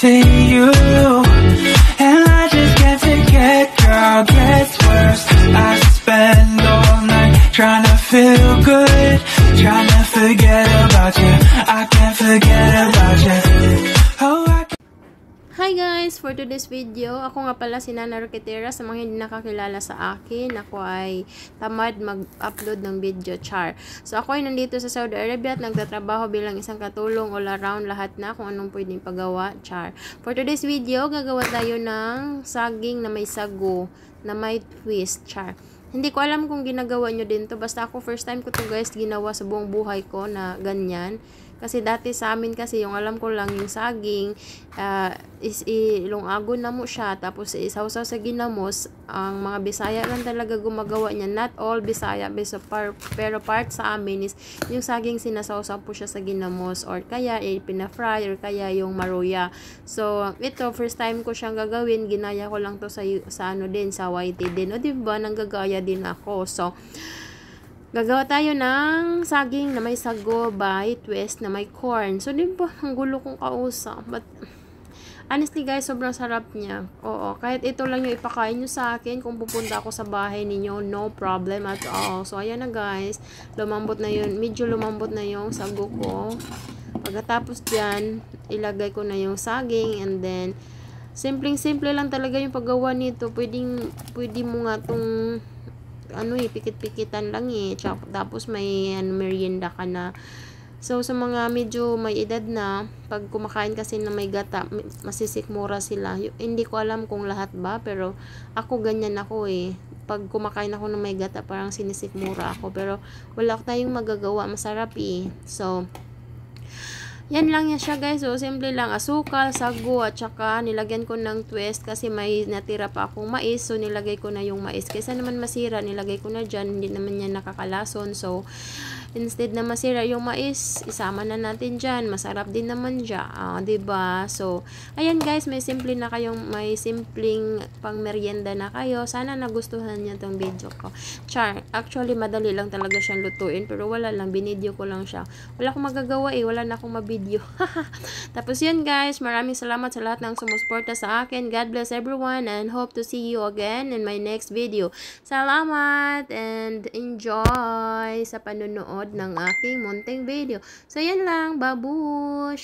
missing you, and I just can't forget. Girl, gets worse. I spend all night trying to feel good, trying to forget about you. I can't forget about you. Oh, Hi guys! For today's video, ako nga pala si Nana Roquetera. Sa mga hindi nakakilala sa akin, ako ay tamad mag-upload ng video, char. So ako ay nandito sa Saudi Arabia at nagtatrabaho bilang isang katulong all around, lahat na kung anong pwedeng pagawa, char. For today's video, gagawa tayo ng saging na may sago, na may twist, char. Hindi ko alam kung ginagawa nyo din to. Basta ako first time ko to guys ginawa sa buong buhay ko na ganyan. Kasi dati sa amin kasi yung alam ko lang yung saging is ilungagon na mo siya. Tapos isawsaw sa ginamos. Ang mga Bisaya lang talaga gumagawa niya. Not all Bisaya. Pero part sa amin is yung saging sinasawsaw po siya sa ginamos. Or kaya pinafry or kaya yung maruya. So ito first time ko siyang gagawin. Ginaya ko lang to sa ano din. Sa YT din. O diba nanggagaya din ako. So gagawa tayo ng saging na may sago by twist na may corn. So, di ba, ang gulo kong kausap. But, honestly guys, sobrang sarap niya. Oo, kahit ito lang yung ipakain nyo sa akin, kung pupunta ako sa bahay ninyo, no problem at all. So, ayan na guys. Lumambot na yun. Medyo lumambot na yung sago ko. Pagkatapos dyan, ilagay ko na yung saging and then, simpleng-simple lang talaga yung paggawa nito. Pwede mo nga itong pikit-pikitan lang tapos may merienda ka na. So sa mga medyo may edad na, pag kumakain kasi na may gata, masisikmura sila. Hindi ko alam kung lahat ba, pero ako ganyan ako pag kumakain ako na may gata, parang sinisikmura ako, pero wala tayong magagawa, masarap so yan lang yan siya guys. So simple lang, asukal, sago at saka nilagyan ko ng twist kasi may natira pa akong mais. So nilagay ko na yung mais. Kaysa naman masira, nilagay ko na dyan. Hindi naman yan nakakalason. So instead na masira yung mais, isama na natin dyan. Masarap din naman dyan. Diba? So ayan guys, may simpleng pang merienda na kayo. Sana nagustuhan niyo tong video ko. Char, actually madali lang talaga siyang lutuin. Pero wala lang, binidyo ko lang siya. Wala akong magagawa wala na akong mabidyo. Tapos yun guys, maraming salamat sa lahat ng sumusuporta sa akin. God bless everyone and hope to see you again in my next video. Salamat and enjoy sa panonood ng aking munting video. So yan lang, babush!